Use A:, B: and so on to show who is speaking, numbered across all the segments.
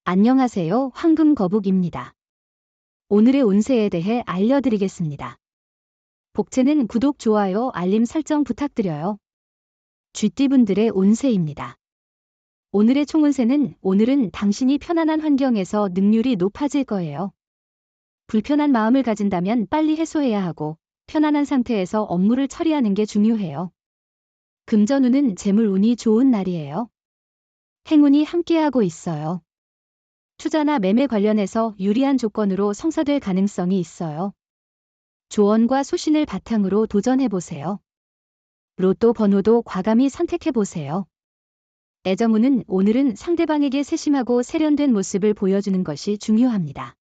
A: 안녕하세요. 황금거북입니다. 오늘의 운세에 대해 알려드리겠습니다. 복채는 구독, 좋아요, 알림 설정 부탁드려요. 쥐띠분들의 운세입니다. 오늘의 총운세는 오늘은 당신이 편안한 환경에서 능률이 높아질 거예요. 불편한 마음을 가진다면 빨리 해소해야 하고 편안한 상태에서 업무를 처리하는 게 중요해요. 금전운은 재물운이 좋은 날이에요. 행운이 함께하고 있어요. 투자나 매매 관련해서 유리한 조건으로 성사될 가능성이 있어요. 조언과 소신을 바탕으로 도전해보세요. 로또 번호도 과감히 선택해보세요. 애정운은 오늘은 상대방에게 세심하고 세련된 모습을 보여주는 것이 중요합니다.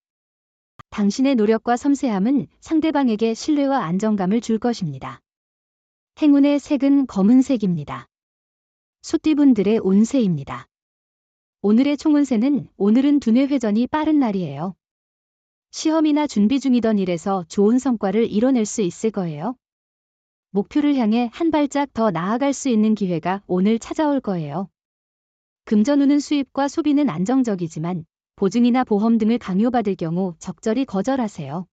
A: 당신의 노력과 섬세함은 상대방에게 신뢰와 안정감을 줄 것입니다. 행운의 색은 검은색입니다. 소띠분들의 운세입니다. 오늘의 총운세는 오늘은 두뇌 회전이 빠른 날이에요. 시험이나 준비 중이던 일에서 좋은 성과를 이뤄낼 수 있을 거예요. 목표를 향해 한 발짝 더 나아갈 수 있는 기회가 오늘 찾아올 거예요. 금전운은 수입과 소비는 안정적이지만 보증이나 보험 등을 강요받을 경우 적절히 거절하세요.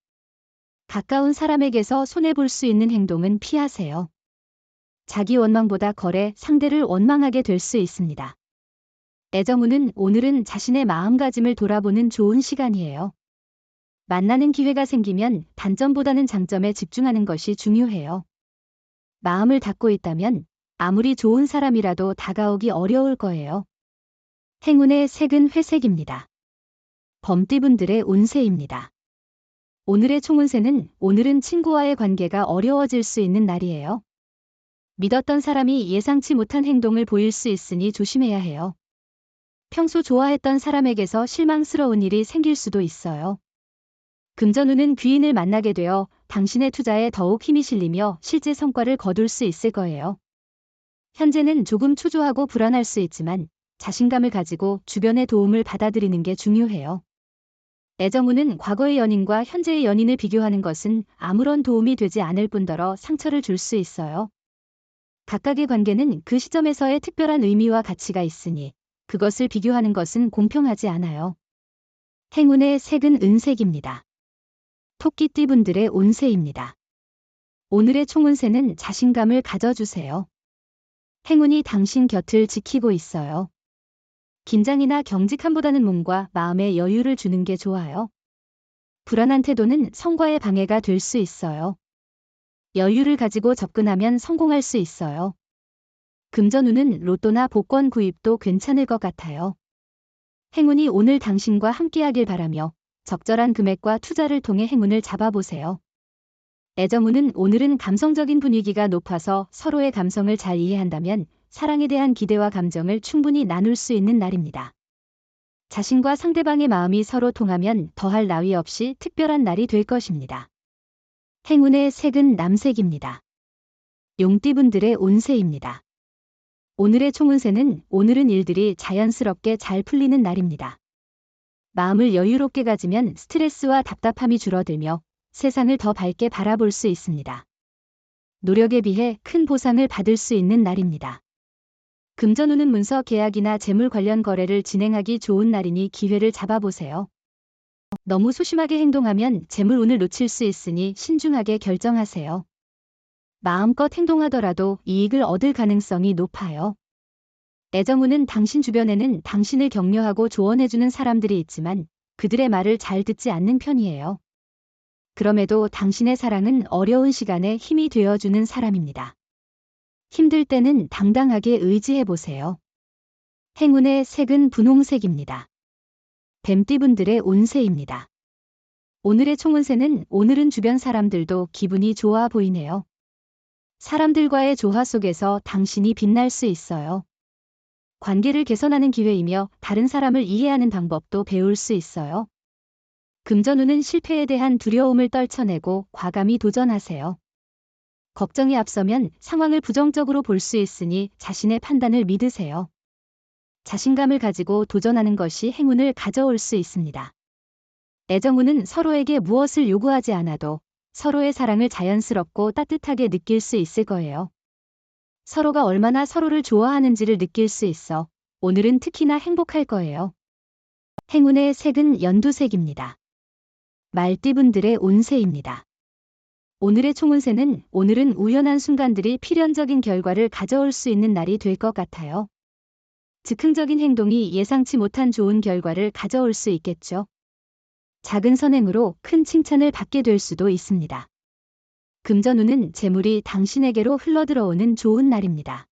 A: 가까운 사람에게서 손해볼 수 있는 행동은 피하세요. 자기 원망보다 거래, 상대를 원망하게 될 수 있습니다. 애정운은 오늘은 자신의 마음가짐을 돌아보는 좋은 시간이에요. 만나는 기회가 생기면 단점보다는 장점에 집중하는 것이 중요해요. 마음을 닫고 있다면 아무리 좋은 사람이라도 다가오기 어려울 거예요. 행운의 색은 회색입니다. 범띠분들의 운세입니다. 오늘의 총운세는 오늘은 친구와의 관계가 어려워질 수 있는 날이에요. 믿었던 사람이 예상치 못한 행동을 보일 수 있으니 조심해야 해요. 평소 좋아했던 사람에게서 실망스러운 일이 생길 수도 있어요. 금전운은 귀인을 만나게 되어 당신의 투자에 더욱 힘이 실리며 실제 성과를 거둘 수 있을 거예요. 현재는 조금 초조하고 불안할 수 있지만 자신감을 가지고 주변의 도움을 받아들이는 게 중요해요. 애정운은 과거의 연인과 현재의 연인을 비교하는 것은 아무런 도움이 되지 않을 뿐더러 상처를 줄 수 있어요. 각각의 관계는 그 시점에서의 특별한 의미와 가치가 있으니 그것을 비교하는 것은 공평하지 않아요. 행운의 색은 은색입니다. 토끼띠분들의 운세입니다. 오늘의 총운세는 자신감을 가져주세요. 행운이 당신 곁을 지키고 있어요. 긴장이나 경직함보다는 몸과 마음에 여유를 주는 게 좋아요. 불안한 태도는 성과에 방해가 될 수 있어요. 여유를 가지고 접근하면 성공할 수 있어요. 금전운은 로또나 복권 구입도 괜찮을 것 같아요. 행운이 오늘 당신과 함께하길 바라며 적절한 금액과 투자를 통해 행운을 잡아보세요. 애정운은 오늘은 감성적인 분위기가 높아서 서로의 감성을 잘 이해한다면 사랑에 대한 기대와 감정을 충분히 나눌 수 있는 날입니다. 자신과 상대방의 마음이 서로 통하면 더할 나위 없이 특별한 날이 될 것입니다. 행운의 색은 남색입니다. 용띠분들의 운세입니다. 오늘의 총운세는 오늘은 일들이 자연스럽게 잘 풀리는 날입니다. 마음을 여유롭게 가지면 스트레스와 답답함이 줄어들며 세상을 더 밝게 바라볼 수 있습니다. 노력에 비해 큰 보상을 받을 수 있는 날입니다. 금전운은 문서 계약이나 재물 관련 거래를 진행하기 좋은 날이니 기회를 잡아보세요. 너무 소심하게 행동하면 재물운을 놓칠 수 있으니 신중하게 결정하세요. 마음껏 행동하더라도 이익을 얻을 가능성이 높아요. 애정운은 당신 주변에는 당신을 격려하고 조언해주는 사람들이 있지만 그들의 말을 잘 듣지 않는 편이에요. 그럼에도 당신의 사랑은 어려운 시간에 힘이 되어주는 사람입니다. 힘들 때는 당당하게 의지해보세요. 행운의 색은 분홍색입니다. 뱀띠분들의 운세입니다. 오늘의 총운세는 오늘은 주변 사람들도 기분이 좋아 보이네요. 사람들과의 조화 속에서 당신이 빛날 수 있어요. 관계를 개선하는 기회이며 다른 사람을 이해하는 방법도 배울 수 있어요. 금전운은 실패에 대한 두려움을 떨쳐내고 과감히 도전하세요. 걱정이 앞서면 상황을 부정적으로 볼 수 있으니 자신의 판단을 믿으세요. 자신감을 가지고 도전하는 것이 행운을 가져올 수 있습니다. 애정운은 서로에게 무엇을 요구하지 않아도 서로의 사랑을 자연스럽고 따뜻하게 느낄 수 있을 거예요. 서로가 얼마나 서로를 좋아하는지를 느낄 수 있어 오늘은 특히나 행복할 거예요. 행운의 색은 연두색입니다. 말띠분들의 운세입니다. 오늘의 총운세는 오늘은 우연한 순간들이 필연적인 결과를 가져올 수 있는 날이 될 것 같아요. 즉흥적인 행동이 예상치 못한 좋은 결과를 가져올 수 있겠죠. 작은 선행으로 큰 칭찬을 받게 될 수도 있습니다. 금전운은 재물이 당신에게로 흘러들어오는 좋은 날입니다.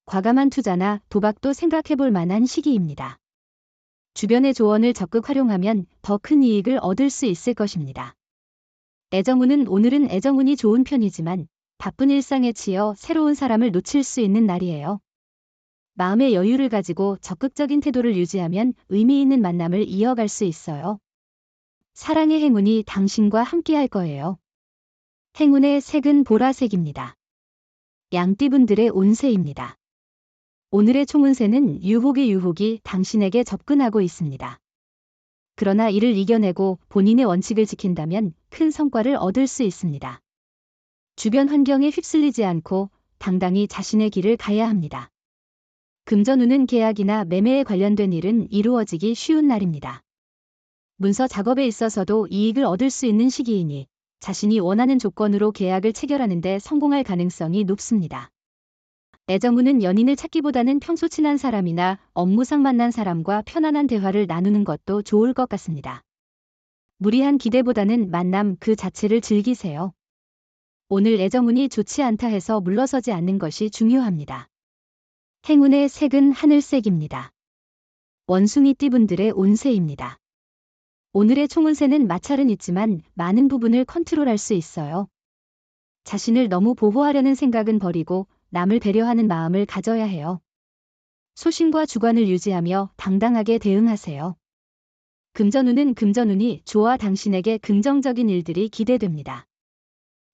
A: 과감한 투자나 도박도 생각해볼 만한 시기입니다. 주변의 조언을 적극 활용하면 더 큰 이익을 얻을 수 있을 것입니다. 애정운은 오늘은 애정운이 좋은 편이지만 바쁜 일상에 치여 새로운 사람을 놓칠 수 있는 날이에요. 마음의 여유를 가지고 적극적인 태도를 유지하면 의미 있는 만남을 이어갈 수 있어요. 사랑의 행운이 당신과 함께할 거예요. 행운의 색은 보라색입니다. 양띠분들의 운세입니다. 오늘의 총운세는 유혹이 당신에게 접근하고 있습니다. 그러나 이를 이겨내고 본인의 원칙을 지킨다면 큰 성과를 얻을 수 있습니다. 주변 환경에 휩쓸리지 않고 당당히 자신의 길을 가야 합니다. 금전운은 계약이나 매매에 관련된 일은 이루어지기 쉬운 날입니다. 문서 작업에 있어서도 이익을 얻을 수 있는 시기이니 자신이 원하는 조건으로 계약을 체결하는 데 성공할 가능성이 높습니다. 애정운은 연인을 찾기보다는 평소 친한 사람이나 업무상 만난 사람과 편안한 대화를 나누는 것도 좋을 것 같습니다. 무리한 기대보다는 만남 그 자체를 즐기세요. 오늘 애정운이 좋지 않다 해서 물러서지 않는 것이 중요합니다. 행운의 색은 하늘색입니다. 원숭이띠분들의 운세입니다. 오늘의 총운세는 마찰은 있지만 많은 부분을 컨트롤할 수 있어요. 자신을 너무 보호하려는 생각은 버리고 남을 배려하는 마음을 가져야 해요. 소신과 주관을 유지하며 당당하게 대응하세요. 금전운은 금전운이 좋아 당신에게 긍정적인 일들이 기대됩니다.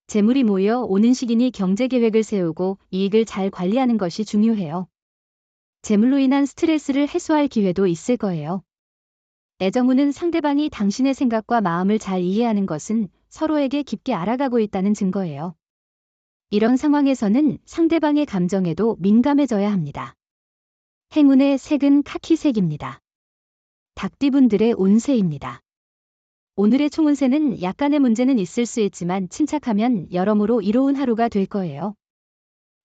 A: 재물이 모여 오는 시기니 경제 계획을 세우고 이익을 잘 관리하는 것이 중요해요. 재물로 인한 스트레스를 해소할 기회도 있을 거예요. 애정운은 상대방이 당신의 생각과 마음을 잘 이해하는 것은 서로에게 깊게 알아가고 있다는 증거예요. 이런 상황에서는 상대방의 감정에도 민감해져야 합니다. 행운의 색은 카키색입니다. 닭띠분들의 운세입니다. 오늘의 총운세는 약간의 문제는 있을 수 있지만 침착하면 여러모로 이로운 하루가 될 거예요.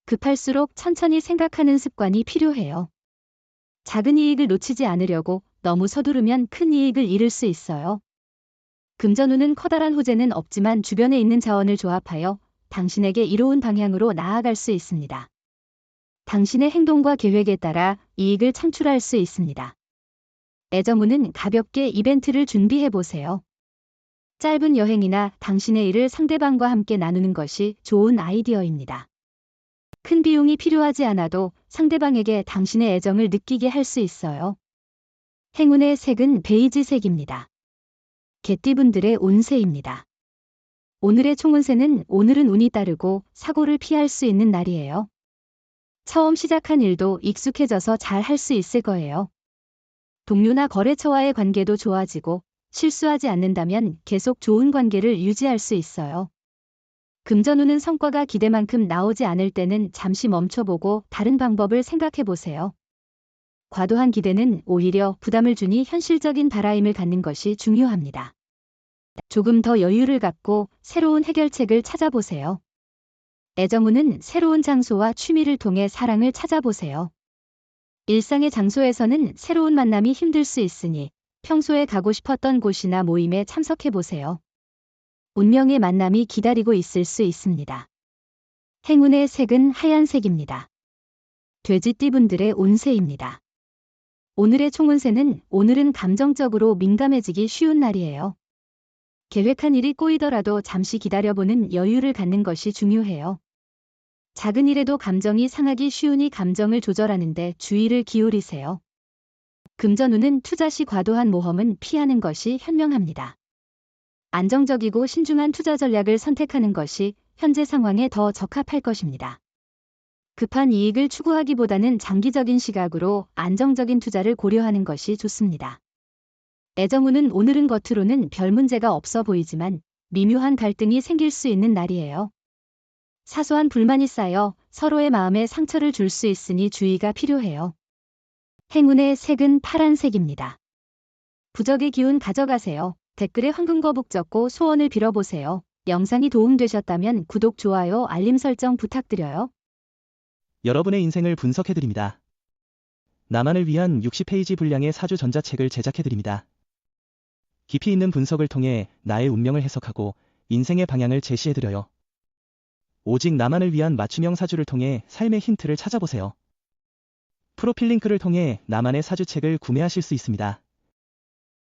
A: 급할수록 천천히 생각하는 습관이 필요해요. 작은 이익을 놓치지 않으려고 너무 서두르면 큰 이익을 잃을 수 있어요. 금전운은 커다란 호재는 없지만 주변에 있는 자원을 조합하여 당신에게 이로운 방향으로 나아갈 수 있습니다. 당신의 행동과 계획에 따라 이익을 창출할 수 있습니다. 애정운은 가볍게 이벤트를 준비해 보세요. 짧은 여행이나 당신의 일을 상대방과 함께 나누는 것이 좋은 아이디어입니다. 큰 비용이 필요하지 않아도 상대방에게 당신의 애정을 느끼게 할 수 있어요. 행운의 색은 베이지색입니다. 개띠분들의 운세입니다. 오늘의 총운세는 오늘은 운이 따르고 사고를 피할 수 있는 날이에요. 처음 시작한 일도 익숙해져서 잘 할 수 있을 거예요. 동료나 거래처와의 관계도 좋아지고 실수하지 않는다면 계속 좋은 관계를 유지할 수 있어요. 금전운은 성과가 기대만큼 나오지 않을 때는 잠시 멈춰보고 다른 방법을 생각해 보세요. 과도한 기대는 오히려 부담을 주니 현실적인 바라임을 갖는 것이 중요합니다. 조금 더 여유를 갖고 새로운 해결책을 찾아보세요. 애정운은 새로운 장소와 취미를 통해 사랑을 찾아보세요. 일상의 장소에서는 새로운 만남이 힘들 수 있으니 평소에 가고 싶었던 곳이나 모임에 참석해 보세요. 운명의 만남이 기다리고 있을 수 있습니다. 행운의 색은 하얀색입니다. 돼지띠분들의 운세입니다. 오늘의 총운세는 오늘은 감정적으로 민감해지기 쉬운 날이에요. 계획한 일이 꼬이더라도 잠시 기다려보는 여유를 갖는 것이 중요해요. 작은 일에도 감정이 상하기 쉬우니 감정을 조절하는 데 주의를 기울이세요. 금전운은 투자 시 과도한 모험은 피하는 것이 현명합니다. 안정적이고 신중한 투자 전략을 선택하는 것이 현재 상황에 더 적합할 것입니다. 급한 이익을 추구하기보다는 장기적인 시각으로 안정적인 투자를 고려하는 것이 좋습니다. 애정운은 오늘은 겉으로는 별 문제가 없어 보이지만 미묘한 갈등이 생길 수 있는 날이에요. 사소한 불만이 쌓여 서로의 마음에 상처를 줄 수 있으니 주의가 필요해요. 행운의 색은 파란색입니다. 부적의 기운 가져가세요. 댓글에 황금거북 적고 소원을 빌어보세요. 영상이 도움되셨다면 구독, 좋아요, 알림 설정 부탁드려요.
B: 여러분의 인생을 분석해드립니다. 나만을 위한 60페이지 분량의 사주 전자책을 제작해드립니다. 깊이 있는 분석을 통해 나의 운명을 해석하고 인생의 방향을 제시해드려요. 오직 나만을 위한 맞춤형 사주를 통해 삶의 힌트를 찾아보세요. 프로필 링크를 통해 나만의 사주책을 구매하실 수 있습니다.